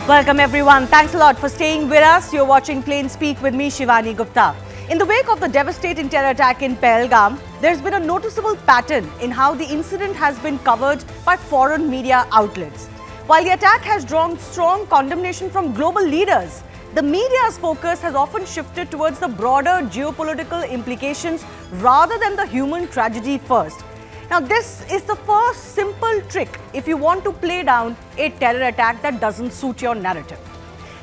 Welcome everyone. Thanks a lot for staying with us. You're watching Plain Speak with me, Shivani Gupta. In the wake of the devastating terror attack in Pahalgam, there's been a noticeable pattern in how the incident has been covered by foreign media outlets. While the attack has drawn strong condemnation from global leaders, the media's focus has often shifted towards the broader geopolitical implications rather than the human tragedy first. Now, this is the first simple trick if you want to play down a terror attack that doesn't suit your narrative.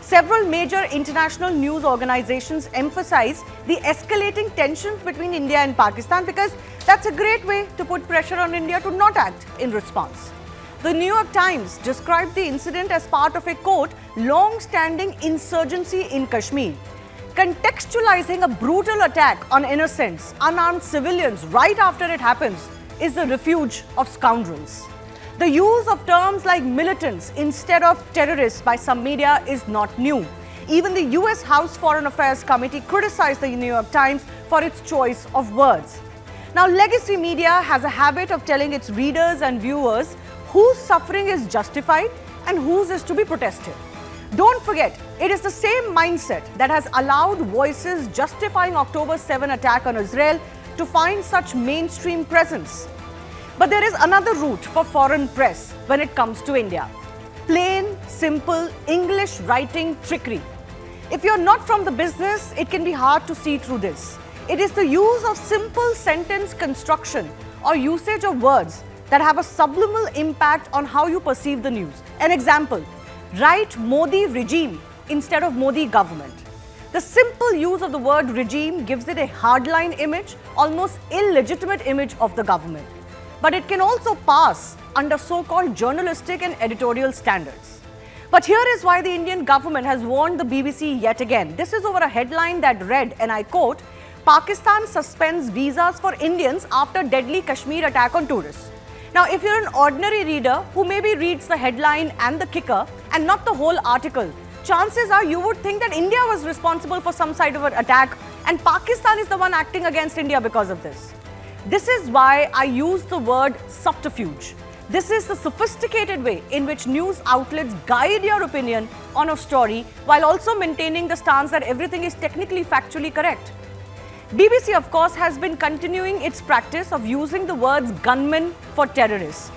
Several major international news organizations emphasize the escalating tensions between India and Pakistan because that's a great way to put pressure on India to not act in response. The New York Times described the incident as part of a, quote, long-standing insurgency in Kashmir, contextualizing a brutal attack on innocents, unarmed civilians right after it happens is the refuge of scoundrels. The use of terms like militants instead of terrorists by some media is not new. Even the US House Foreign Affairs Committee criticized the New York Times for its choice of words. Now, legacy media has a habit of telling its readers and viewers whose suffering is justified and whose is to be protested. Don't forget, it is the same mindset that has allowed voices justifying October 7 attack on Israel to find such mainstream presence. But there is another route for foreign press when it comes to India. Plain, simple, English writing trickery. If you're not from the business, it can be hard to see through this. It is the use of simple sentence construction or usage of words that have a subliminal impact on how you perceive the news. An example, write Modi regime instead of Modi government. The simple use of the word regime gives it a hardline image, almost illegitimate image of the government. But it can also pass under so-called journalistic and editorial standards. But here is why the Indian government has warned the BBC yet again. This is over a headline that read, and I quote, Pakistan suspends visas for Indians after deadly Kashmir attack on tourists. Now, if you're an ordinary reader who maybe reads the headline and the kicker and not the whole article, chances are you would think that India was responsible for some side of an attack and Pakistan is the one acting against India because of this. This is why I use the word subterfuge. This is the sophisticated way in which news outlets guide your opinion on a story while also maintaining the stance that everything is technically factually correct. BBC, of course, has been continuing its practice of using the words gunmen for terrorists.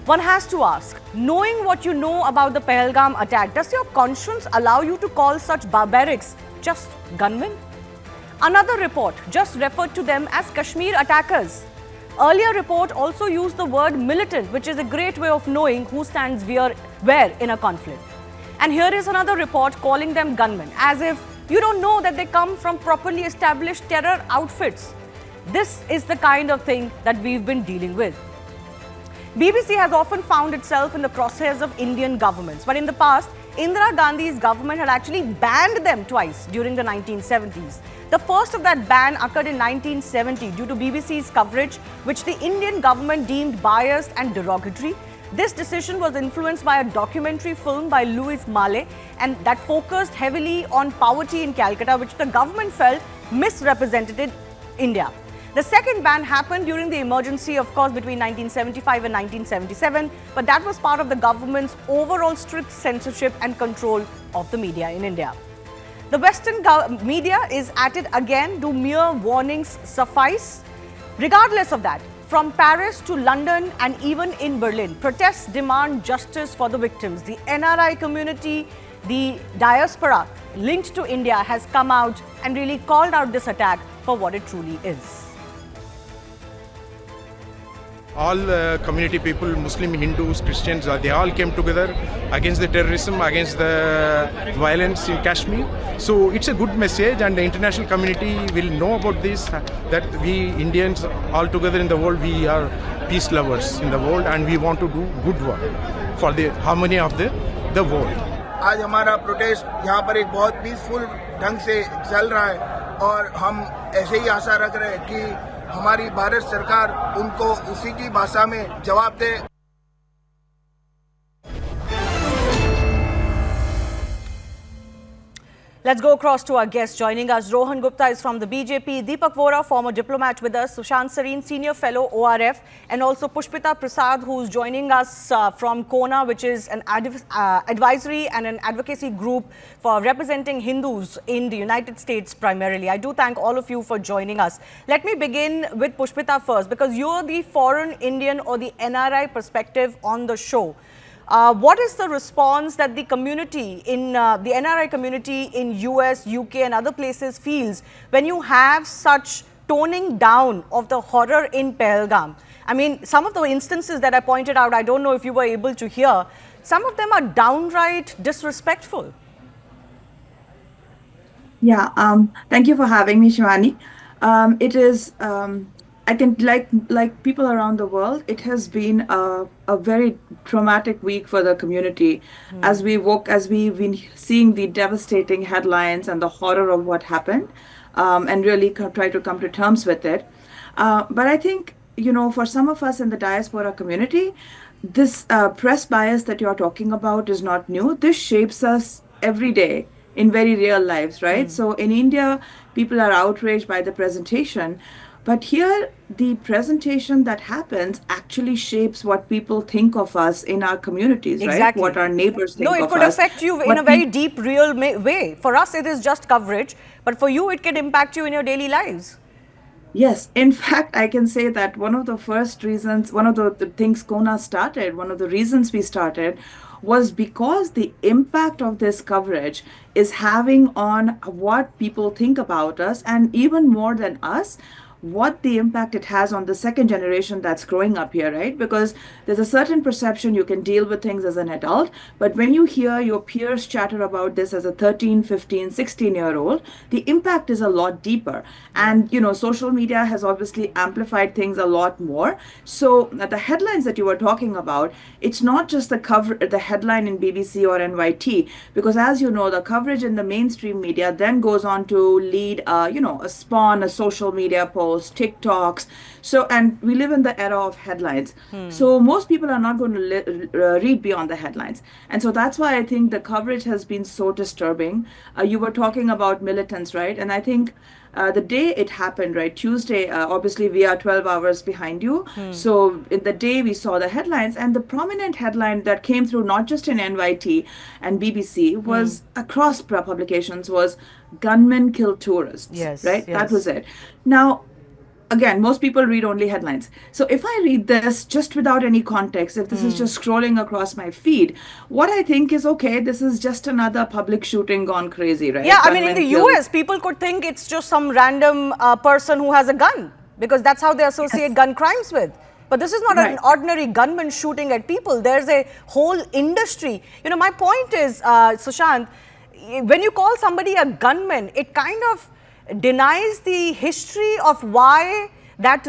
One has to ask, knowing what you know about the Pahalgam attack, does your conscience allow you to call such barbarics just gunmen? Another report just referred to them as Kashmir attackers. Earlier report also used the word militant, which is a great way of knowing who stands where in a conflict. And here is another report calling them gunmen, as if you don't know that they come from properly established terror outfits. This is the kind of thing that we've been dealing with. BBC has often found itself in the crosshairs of Indian governments, but in the past, Indira Gandhi's government had actually banned them twice during the 1970s. The first of that ban occurred in 1970 due to BBC's coverage, which the Indian government deemed biased and derogatory. This decision was influenced by a documentary film by Louis Malle and that focused heavily on poverty in Calcutta, which the government felt misrepresented India. The second ban happened during the emergency, of course, between 1975 and 1977, but that was part of the government's overall strict censorship and control of the media in India. The Western media is at it again. Do mere warnings suffice? Regardless of that, from Paris to London and even in Berlin, protests demand justice for the victims. The NRI community, the diaspora linked to India has come out and really called out this attack for what it truly is. All community people, Muslim, Hindus, Christians, they all came together against the terrorism, against the violence in Kashmir. So it's a good message, and the international community will know about this, that we Indians all together in the world, we are peace lovers in the world and we want to do good work for the harmony of the world. आज हमारा protest यहाँ पर एक बहुत peaceful ढंग से चल रहा है और हम ऐसे ही आशा रख रहे हैं कि हमारी भारत सरकार उनको उसी की भाषा में जवाब दे। Let's go across to our guest. Joining us, Rohan Gupta is from the BJP, Deepak Vora, former diplomat with us, Sushant Sareen, senior fellow ORF, and also Pushpita Prasad, who's joining us from Kona, which is an advisory and an advocacy group for representing Hindus in the United States primarily. I do thank all of you for joining us. Let me begin with Pushpita first, because you're the foreign Indian or the NRI perspective on the show. What is the response that the community in the NRI community in US, UK and other places feels when you have such toning down of the horror in Pahalgam? I mean, some of the instances that I pointed out, I don't know if you were able to hear, some of them are downright disrespectful. Yeah, thank you for having me, Shivani. It is, I can like people around the world. It has been a very traumatic week for the community, as we've been seeing the devastating headlines and the horror of what happened, and really try to come to terms with it. But I think, for some of us in the diaspora community, this press bias that you're talking about is not new. This shapes us every day in very real lives, right? So in India, people are outraged by the presentation. But here, the presentation that happens actually shapes what people think of us in our communities, Exactly. right? What our neighbors think of us. No, it could affect you in a very deep, real way. For us, it is just coverage. But for you, it can impact you in your daily lives. Yes, in fact, I can say that one of the first reasons, one of the things Kona started, one of the reasons we started was because the impact of this coverage is having on what people think about us, and even more than us, what the impact it has on the second generation that's growing up here, right? Because there's a certain perception you can deal with things as an adult, but when you hear your peers chatter about this as a 13, 15, 16-year-old, the impact is a lot deeper. And, social media has obviously amplified things a lot more. So the headlines that you were talking about, it's not just the headline in BBC or NYT, because as you know, the coverage in the mainstream media then goes on to lead, a social media post, TikToks. So, and we live in the era of headlines. So most people are not going to read beyond the headlines. And so that's why I think the coverage has been so disturbing. You were talking about militants, right? And I think the day it happened, right, Tuesday, obviously we are 12 hours behind you. So in the day we saw the headlines, and the prominent headline that came through not just in NYT and BBC was across publications was "Gunmen Kill Tourists." Yes, right? yes. That was it. Now, again, most people read only headlines. So if I read this just without any context, if this is just scrolling across my feed, what I think is, okay, this is just another public shooting gone crazy, right? Yeah, I mean, in Gunmen the kill. US, people could think it's just some random person who has a gun, because that's how they associate gun crimes with. But this is not an Right. ordinary gunman shooting at people. There's a whole industry. My point is, Sushant, when you call somebody a gunman, it kind of denies the history of why that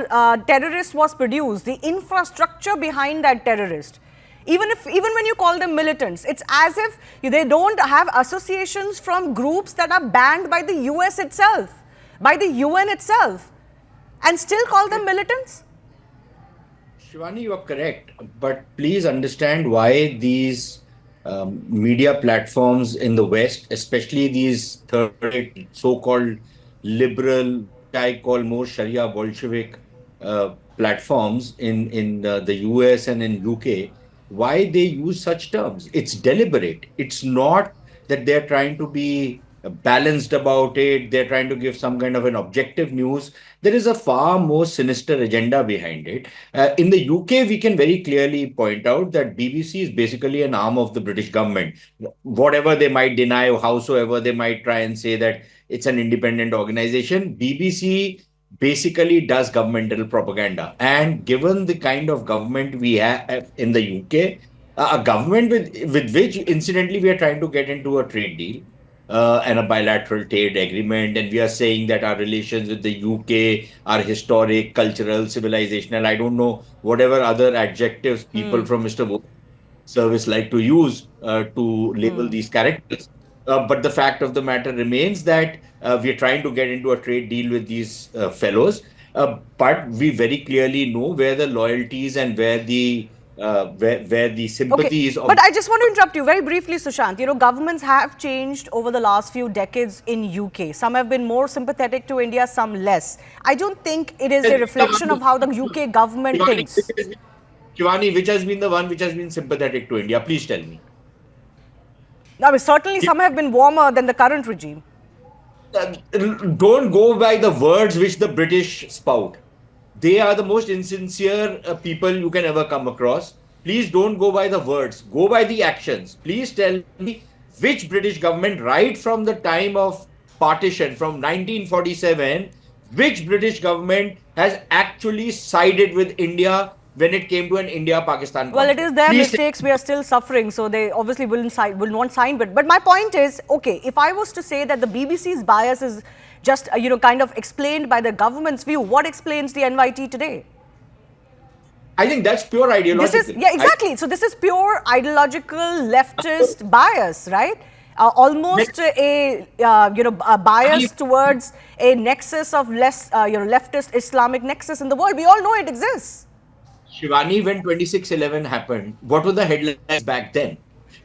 terrorist was produced, the infrastructure behind that terrorist. Even when you call them militants, it's as if they don't have associations from groups that are banned by the US itself, by the UN itself, and still call them militants? Shivani, you are correct, but please understand why these media platforms in the West, especially these third-rate so-called liberal, I call more Sharia Bolshevik platforms in the US and in UK, why they use such terms. It's deliberate. It's not that they're trying to be balanced about it. They're trying to give some kind of an objective news. There is a far more sinister agenda behind it. In the UK, we can very clearly point out that BBC is basically an arm of the British government. Whatever they might deny, howsoever they might try and say that it's an independent organization, BBC basically does governmental propaganda. And given the kind of government we have in the UK, a government with which, incidentally, we are trying to get into a trade deal and a bilateral trade agreement. And we are saying that our relations with the UK are historic, cultural, civilizational. I don't know, whatever other adjectives people from Mr. Service like to use to label these characters. But the fact of the matter remains that we are trying to get into a trade deal with these fellows. But we very clearly know where the loyalties and where the where the Okay, sympathies of... but I just want to interrupt you very briefly, Sushant. You know, governments have changed over the last few decades in UK. Some have been more sympathetic to India, some less. I don't think it is a reflection of how the UK government thinks. Shivani, which has been the one which has been sympathetic to India? Please tell me. Now, certainly some have been warmer than the current regime. Don't go by the words which the British spout. They are the most insincere people you can ever come across. Please don't go by the words. Go by the actions. Please tell me which British government, right from the time of partition, from 1947, which British government has actually sided with India when it came to an India-Pakistan conflict. Well, it is their Please mistakes. We are still suffering, so they obviously will not sign. But my point is, okay, if I was to say that the BBC's bias is just kind of explained by the government's view, what explains the NYT today? I think that's pure ideological. Exactly. So this is pure ideological leftist bias, right? Almost a bias towards a nexus of leftist Islamic nexus in the world. We all know it exists. Shivani, when 26/11 happened, what were the headlines back then?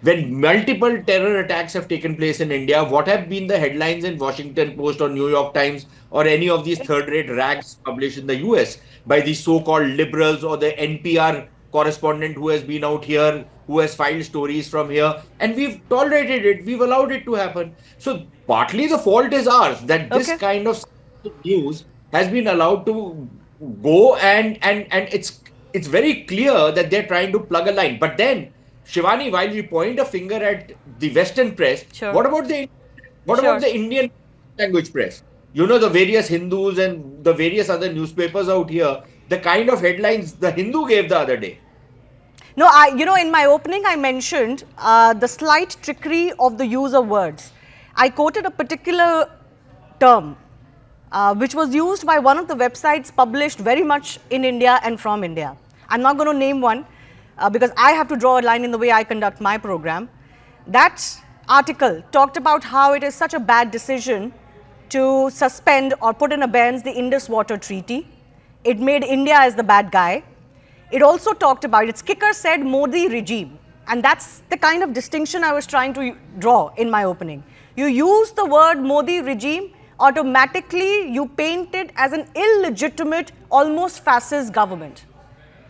When multiple terror attacks have taken place in India, what have been the headlines in Washington Post or New York Times or any of these third-rate rags published in the US by the so-called liberals or the NPR correspondent who has been out here, who has filed stories from here, and we've tolerated it, we've allowed it to happen. So partly the fault is ours that this kind of news has been allowed to go, and it's very clear that they're trying to plug a line. But then, Shivani, while we point a finger at the Western press, what about the Indian language press? You know, the various Hindus and the various other newspapers out here, the kind of headlines the Hindu gave the other day. No, in my opening, I mentioned the slight trickery of the use of words. I quoted a particular term which was used by one of the websites published very much in India and from India. I'm not going to name one because I have to draw a line in the way I conduct my program. That article talked about how it is such a bad decision to suspend or put in abeyance the Indus Water Treaty. It made India as the bad guy. It also talked about, its kicker said Modi regime. And that's the kind of distinction I was trying to draw in my opening. You use the word Modi regime, automatically you paint it as an illegitimate, almost fascist government.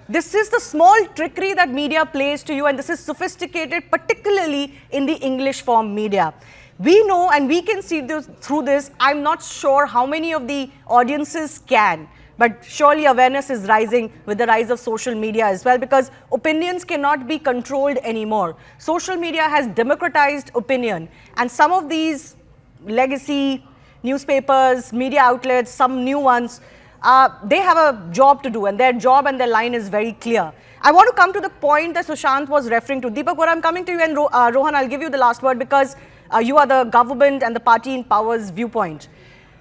This is the small trickery that media plays to you, and this is sophisticated, particularly in the English form media. We know and we can see this, through this. I'm not sure how many of the audiences can, but surely awareness is rising with the rise of social media as well, because opinions cannot be controlled anymore. Social media has democratized opinion, and some of these legacy newspapers, media outlets, some new ones, they have a job to do, and their job and their line is very clear. I want to come to the point that Sushant was referring to. Deepak, I'm coming to you, and Rohan, I'll give you the last word because you are the government and the party in power's viewpoint.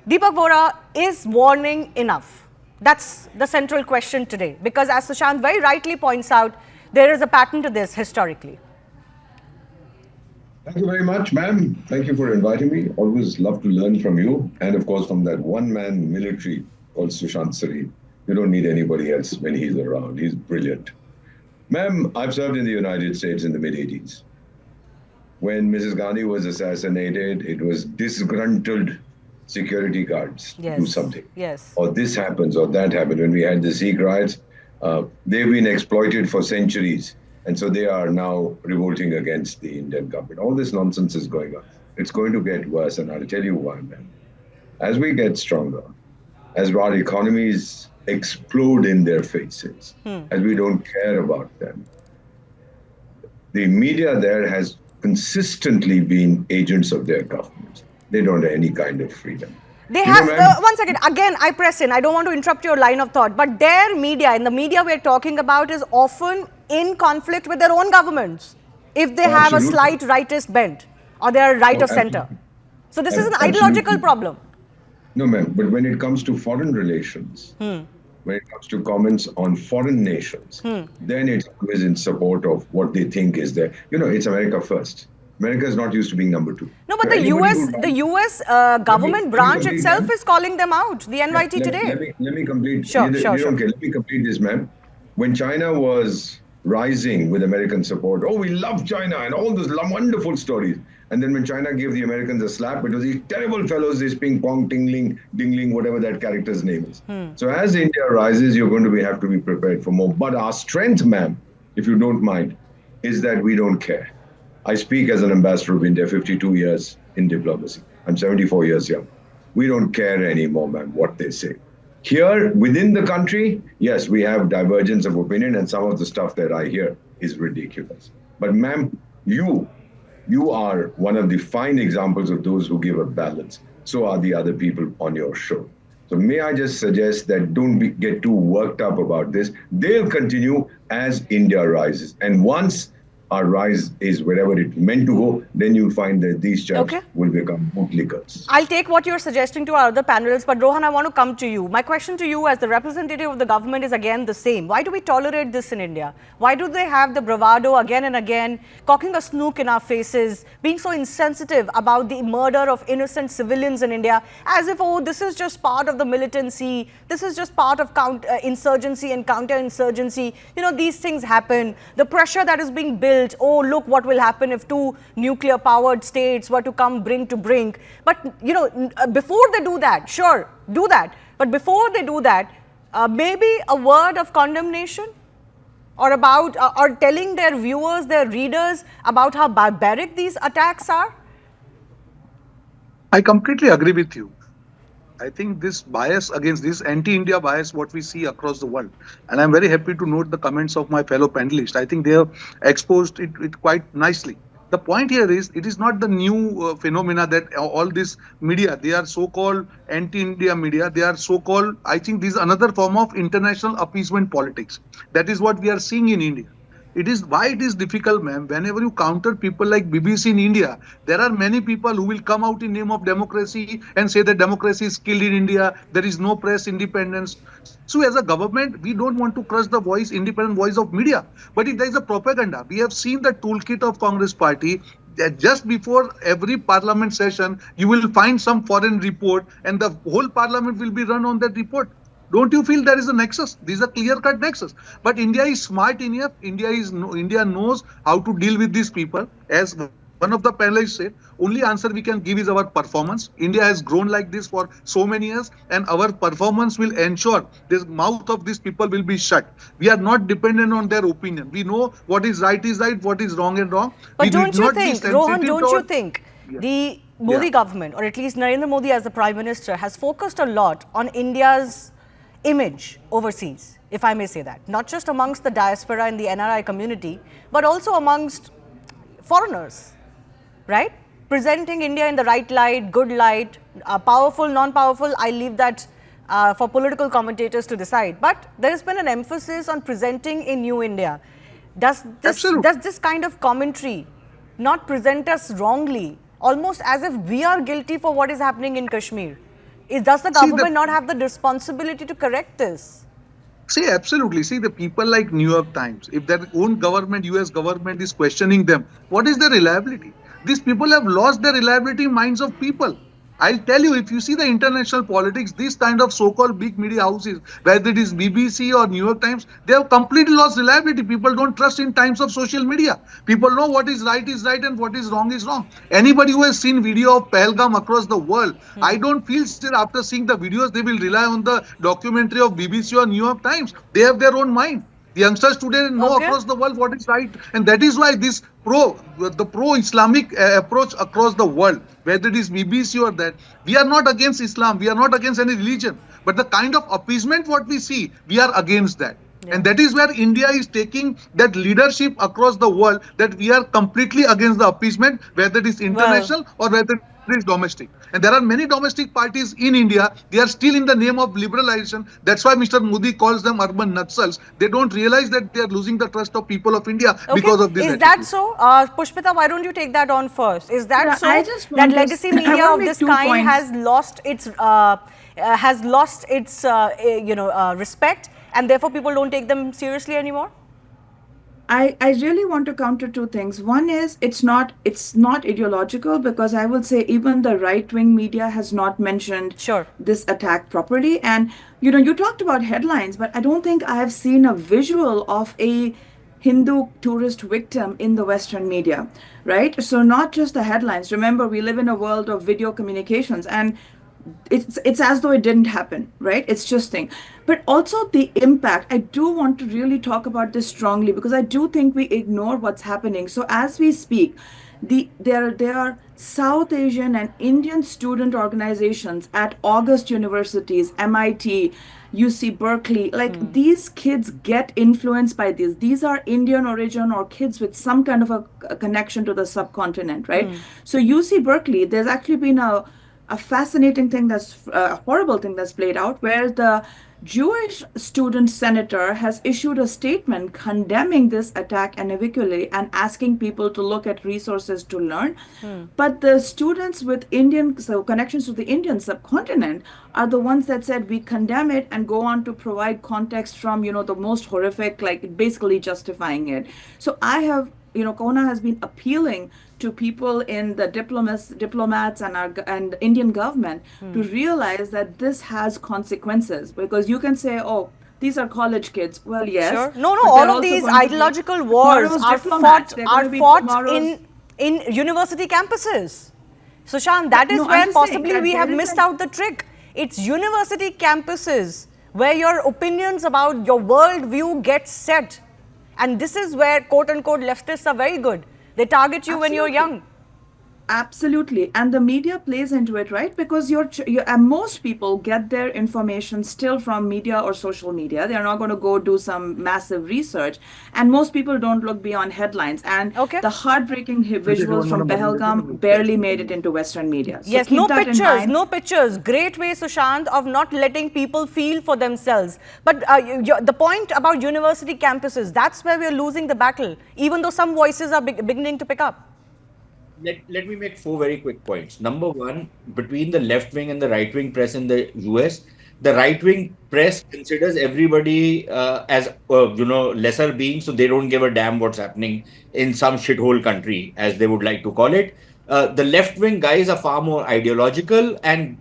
Deepak Vora, is warning enough? That's the central question today, because as Sushant very rightly points out, there is a pattern to this historically. Thank you very much, ma'am. Thank you for inviting me. Always love to learn from you, and of course from that one-man military called Sushant Sareen. You don't need anybody else when he's around. He's brilliant. Ma'am, I've served in the United States in the mid-80s. When Mrs. Gandhi was assassinated, it was disgruntled security guards do something. Yes. Or this happens or that happened. When we had the Sikh riots, they've been exploited for centuries. And so they are now revolting against the Indian government. All this nonsense is going on. It's going to get worse, and I'll tell you why, man. As we get stronger, as our economies explode in their faces, as we don't care about them, the media there has consistently been agents of their governments. They don't have any kind of freedom. They have, one second, again, I press in. I don't want to interrupt your line of thought, but their media, and the media we're talking about, is often in conflict with their own governments if they have a slight rightist bent or they are right of center. So this is an ideological problem. No, ma'am, but when it comes to foreign relations, when it comes to comments on foreign nations, then it's always in support of what they think is there. You know, it's America first. America is not used to being number two. No, but the US government branch itself is calling them out, the NYT today. Let me complete. Sure. Let me complete this, ma'am. When China was rising with American support. Oh, we love China and all those wonderful stories. And then when China gave the Americans a slap, it was these terrible fellows, this ping pong, tingling, dingling, whatever that character's name is. So as India rises, you're going to have to be prepared for more. But our strength, ma'am, if you don't mind, is that we don't care. I speak as an ambassador of India, 52 years in diplomacy. I'm 74 years young. We don't care anymore, ma'am, what they say. Here, within the country, yes, we have divergence of opinion, and some of the stuff that I hear is ridiculous. But ma'am, you are one of the fine examples of those who give a balance. So are the other people on your show. So may I just suggest that don't get too worked up about this. They'll continue as India rises. And once our rise is wherever it's meant to go, then you'll find that these chaps will become bootlickers. I'll take what you're suggesting to our other panelists, but Rohan, I want to come to you. My question to you as the representative of the government is again the same. Why do we tolerate this in India? Why do they have the bravado again and again, cocking a snook in our faces, being so insensitive about the murder of innocent civilians in India, as if, oh, this is just part of the militancy, this is just part of insurgency and counter-insurgency. You know, these things happen. The pressure that is being built, oh, look what will happen if two nuclear-powered states were to come brink to brink. But, you know, before they do that, sure, do that. But before they do that, maybe a word of condemnation or about, or telling their viewers, their readers about how barbaric these attacks are? I completely agree with you. I think this bias against this anti-India bias, what we see across the world, and I'm very happy to note the comments of my fellow panelists. I think they have exposed it quite nicely. The point here is, it is not the new phenomena that all this media, they are so-called anti-India media, they are so-called, I think this is another form of international appeasement politics. That is what we are seeing in India. It is why it is difficult, ma'am. Whenever you counter people like BBC in India, there are many people who will come out in name of democracy and say that democracy is killed in India. There is no press independence. So as a government, we don't want to crush the voice, independent voice of media. But if there is a propaganda, we have seen the toolkit of Congress party. Just before every parliament session, you will find some foreign report and the whole parliament will be run on that report. Don't you feel there is a nexus? This is a clear-cut nexus. But India is smart enough. India knows how to deal with these people. As one of the panelists said, only answer we can give is our performance. India has grown like this for so many years, and our performance will ensure the mouth of these people will be shut. We are not dependent on their opinion. We know what is right, what is wrong and wrong. But don't you think, Rohan, don't you think the Modi government, or at least Narendra Modi as the Prime Minister, has focused a lot on India's image overseas, if I may say that, not just amongst the diaspora and the NRI community, but also amongst foreigners, right? Presenting India in the right light, good light, powerful, non-powerful, I leave that for political commentators to decide. But there has been an emphasis on presenting a new India. Does this kind of commentary not present us wrongly, almost as if we are guilty for what is happening in Kashmir? Does the government not have the responsibility to correct this? See, absolutely. See, the people like New York Times, if their own government, US government is questioning them, what is their reliability? These people have lost their reliability in minds of people. I'll tell you, if you see the international politics, these kind of so-called big media houses, whether it is BBC or New York Times, they have completely lost reliability. People don't trust in times of social media. People know what is right and what is wrong. Anybody who has seen video of Pahalgam across the world, I don't feel still after seeing the videos, they will rely on the documentary of BBC or New York Times. They have their own mind. The youngsters today know across the world what is right, and that is why this pro-Islamic approach across the world, whether it is BBC or that, we are not against Islam, we are not against any religion, but the kind of appeasement what we see, we are against that. And that is where India is taking that leadership across the world, that we are completely against the appeasement, whether it is international or whether it is domestic. And there are many domestic parties in India, they are still in the name of liberalization. That's why Mr. Modi calls them urban natsals. They don't realize that they are losing the trust of people of India because of this. Is that so? Pushpita, why don't you take that on first? Is that so that legacy media of this kind has lost its respect, and therefore people don't take them seriously anymore? I really want to counter two things. One is it's not ideological, because I would say even the right-wing media has not mentioned this attack properly. And you talked about headlines, but I don't think I have seen a visual of a Hindu tourist victim in the Western media, right? So not just the headlines. Remember, we live in a world of video communications, and it's as though it didn't happen, right? It's just thing. But also the impact. I do want to really talk about this strongly because I do think we ignore what's happening. So as we speak, there are South Asian and Indian student organizations at August universities, MIT, UC Berkeley. Like these kids get influenced by this. These are Indian origin or kids with some kind of a connection to the subcontinent, right? So UC Berkeley, there's actually been a fascinating thing that's a horrible thing that's played out where the Jewish student senator has issued a statement condemning this attack unequivocally and asking people to look at resources to learn. But the students with connections to the Indian subcontinent are the ones that said we condemn it and go on to provide context from, the most horrific, like basically justifying it. So Kona has been appealing to people in the diplomats and Indian government to realize that this has consequences, because you can say, oh, these are college kids. Well, yes. Sure. No, but all they're of also these going to be ideological wars tomorrow's are diplomats. fought, They're going to be tomorrow's- in university campuses. Sushant, that is No, I'm where just saying possibly that we have there is missed a- out the trick. It's university campuses where your opinions about your worldview get set. And this is where, quote unquote, leftists are very good. They target you when you're Absolutely. young. Absolutely, and the media plays into it, right? Because most people get their information still from media or social media. They're not going to go do some massive research, and most people don't look beyond headlines. And Okay. the heartbreaking visuals from Pahalgam barely made it into Western media. So Yes, keep no that in pictures, mind. no pictures. Great way, Sushant, of not letting people feel for themselves. But the point about university campuses, that's where we're losing the battle, even though some voices are beginning to pick up. Let me make four very quick points. Number one, between the left wing and the right wing press in the US, the right wing press considers everybody as lesser beings, so they don't give a damn what's happening in some shithole country, as they would like to call it. The left wing guys are far more ideological, and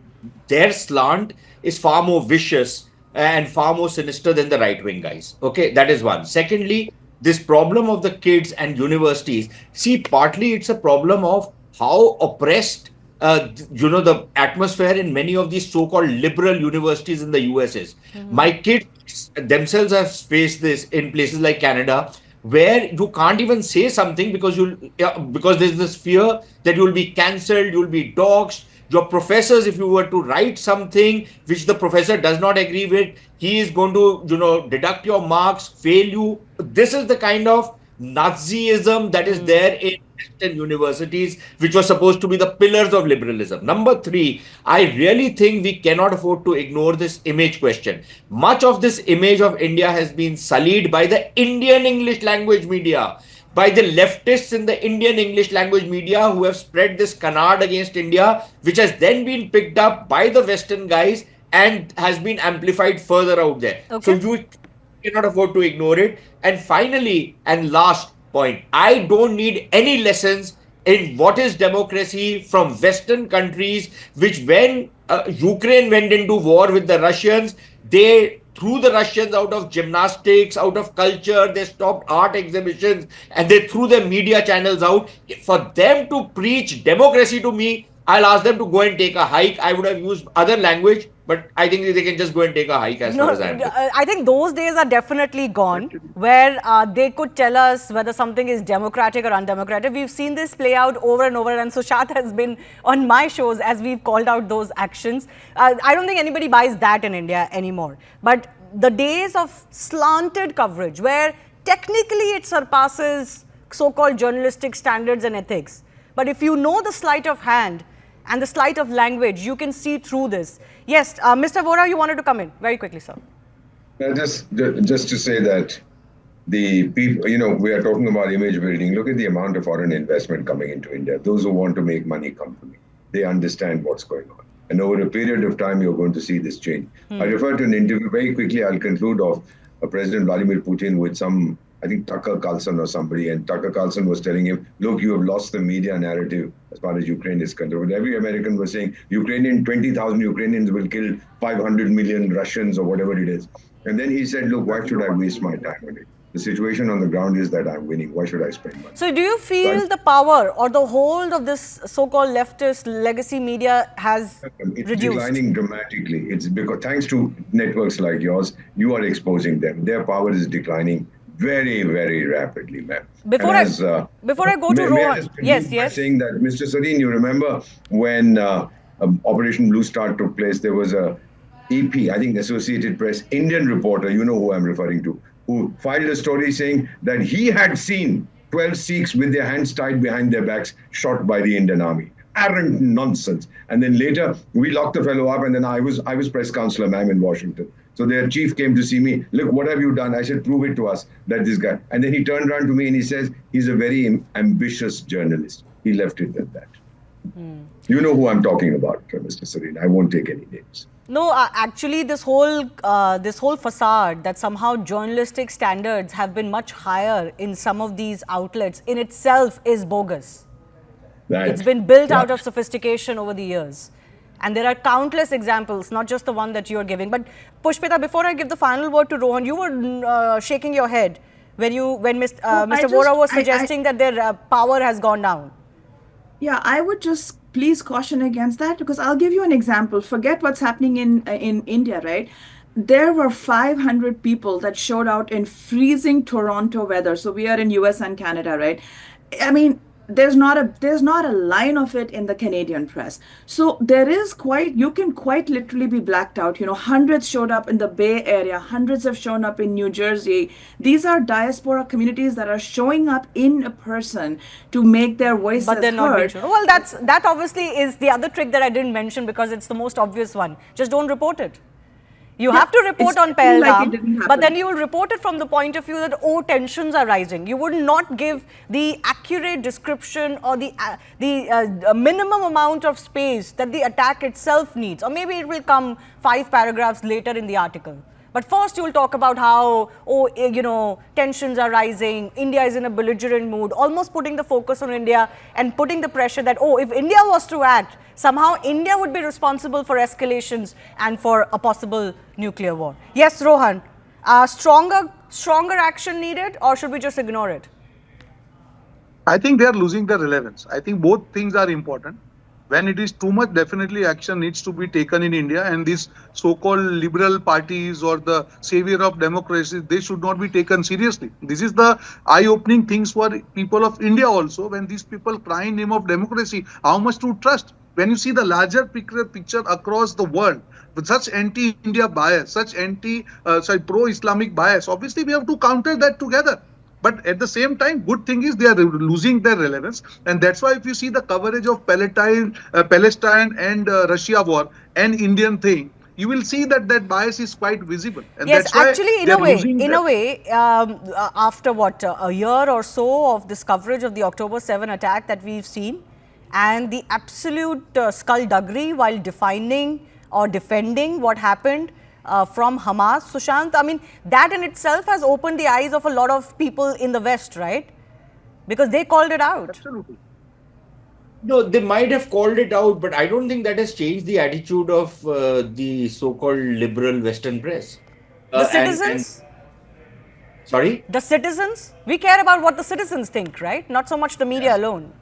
their slant is far more vicious and far more sinister than the right wing guys. Okay, that is one. Secondly, this problem of the kids and universities, see, partly it's a problem of how oppressed the atmosphere in many of these so-called liberal universities in the US is. My kids themselves have faced this in places like Canada, where you can't even say something because there's this fear that you'll be cancelled, you'll be doxxed. Your professors, if you were to write something which the professor does not agree with, he is going to, deduct your marks, fail you. This is the kind of Nazism that is there in Western universities, which was supposed to be the pillars of liberalism. Number three, I really think we cannot afford to ignore this image question. Much of this image of India has been sullied by the Indian English language media, by the leftists in the Indian English language media who have spread this canard against India, which has then been picked up by the Western guys and has been amplified further out there. Okay. So you cannot afford to ignore it. And finally, and last point, I don't need any lessons in what is democracy from Western countries, which when Ukraine went into war with the Russians, they threw the Russians out of gymnastics, out of culture, they stopped art exhibitions, and they threw their media channels out. For them to preach democracy to me, I'll ask them to go and take a hike. I would have used other language, but I think they can just go and take a hike as far as I'm concerned. I think those days are definitely gone, where they could tell us whether something is democratic or undemocratic. We've seen this play out over and over, and Sushant has been on my shows as we've called out those actions. I don't think anybody buys that in India anymore. But the days of slanted coverage, where technically it surpasses so-called journalistic standards and ethics, but if you know the sleight of hand and the sleight of language, you can see through this. Yes, Mr. Vora, you wanted to come in very quickly, sir. Just to say that the people, we are talking about image building. Look at the amount of foreign investment coming into India. Those who want to make money come to me. They understand what's going on. And over a period of time, you're going to see this change. I refer to an interview very quickly. I'll conclude of President Vladimir Putin with I think Tucker Carlson or somebody, and Tucker Carlson was telling him, look, you have lost the media narrative as far as Ukraine is concerned. Every American was saying 20,000 Ukrainians will kill 500 million Russians or whatever it is. And then he said, look, why should I waste my time on it? The situation on the ground is that I'm winning. Why should I spend money? So do you feel the power or the hold of this so-called leftist legacy media has It's reduced? declining dramatically. It's because thanks to networks like yours, you are exposing them. Their power is declining very, very rapidly, ma'am. Before I go to may I Rohan, just yes, conclude by yes. saying that, Mr. Sareen, you remember when Operation Blue Star took place, there was a EP, I think Associated Press, Indian reporter, you know who I'm referring to, who filed a story saying that he had seen 12 Sikhs with their hands tied behind their backs shot by the Indian army. Arrant nonsense. And then later we locked the fellow up, and then I was press counselor, ma'am, in Washington. So their chief came to see me. Look, what have you done? I said, prove it to us that this guy. And then he turned around to me and he says, he's a very ambitious journalist. He left it at that. You know who I'm talking about, Mr. Sareen. I won't take any names. No, actually, this whole facade that somehow journalistic standards have been much higher in some of these outlets in itself is bogus. It's been built out of sophistication over the years. And there are countless examples, not just the one that you are giving. But Pushpita, before I give the final word to Rohan, you were shaking your head when Mr. Vora was suggesting that their power has gone down. Yeah, I would just please caution against that, because I'll give you an example. Forget what's happening in India, right? There were 500 people that showed out in freezing Toronto weather. So we are in US and Canada, right? I mean, there's not a line of it in the Canadian press. So you can quite literally be blacked out. You know, hundreds showed up in the Bay Area, hundreds have shown up in New Jersey. These are diaspora communities that are showing up in person to make their voices heard. But they're not being shown. Well, that obviously is the other trick that I didn't mention, because it's the most obvious one. Just don't report it. You have to report on Pahalgam, but then you will report it from the point of view that, oh, tensions are rising. You would not give the accurate description or the minimum amount of space that the attack itself needs. Or maybe it will come 5 paragraphs later in the article. But first you will talk about how, tensions are rising, India is in a belligerent mood, almost putting the focus on India and putting the pressure that, oh, if India was to act, somehow India would be responsible for escalations and for a possible nuclear war. Yes, Rohan, stronger action needed, or should we just ignore it? I think they are losing their relevance. I think both things are important. When it is too much, definitely action needs to be taken in India, and these so-called liberal parties or the savior of democracy, they should not be taken seriously. This is the eye-opening things for people of India also, when these people cry in name of democracy, how much to trust? When you see the larger picture across the world, with such anti-India bias, such pro-Islamic bias, obviously we have to counter that together. But at the same time, good thing is they are losing their relevance. And that's why if you see the coverage of Palestine and Russia war and Indian thing, you will see that bias is quite visible. And yes, that's why actually, in a way, after a year or so of this coverage of the October 7 attack that we've seen, and the absolute skullduggery while defining or defending what happened from Hamas, Sushant, I mean, that in itself has opened the eyes of a lot of people in the West, right? Because they called it out. Absolutely. No, they might have called it out, but I don't think that has changed the attitude of the so-called liberal Western press. The citizens? Sorry? The citizens? We care about what the citizens think, right? Not so much the media alone.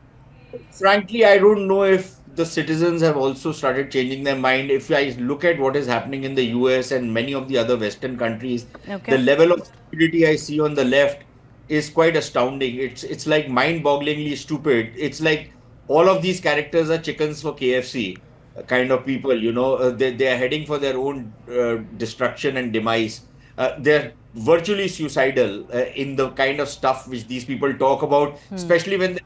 Frankly, I don't know if the citizens have also started changing their mind. If I look at what is happening in the US and many of the other Western countries, the level of stupidity I see on the left is quite astounding. It's like mind-bogglingly stupid. It's like all of these characters are chickens for KFC kind of people, they are heading for their own destruction and demise. They're virtually suicidal in the kind of stuff which these people talk about, especially when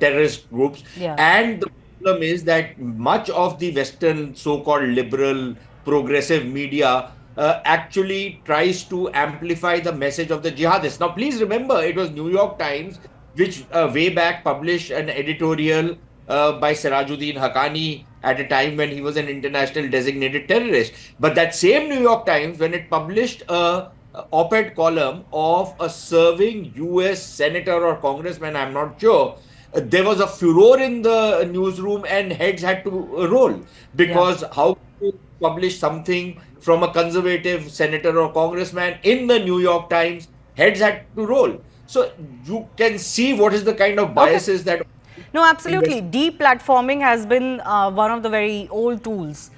terrorist groups. And the problem is that much of the Western so-called liberal progressive media actually tries to amplify the message of the jihadists. Now, please remember, it was New York Times which way back published an editorial by Sirajuddin Haqqani at a time when he was an international designated terrorist. But that same New York Times, when it published a op-ed column of a serving US senator or congressman, I'm not sure, there was a furor in the newsroom and heads had to roll, because how could you publish something from a conservative senator or congressman in the New York Times heads had to roll. So you can see what is the kind of biases that. No, absolutely. Deplatforming has been one of the very old tools,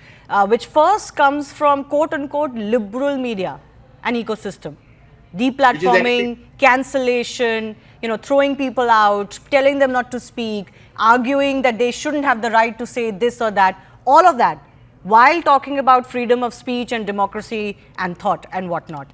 which first comes from quote-unquote liberal media and ecosystem. Deplatforming, cancellation, throwing people out, telling them not to speak, arguing that they shouldn't have the right to say this or that, all of that, while talking about freedom of speech and democracy and thought and whatnot.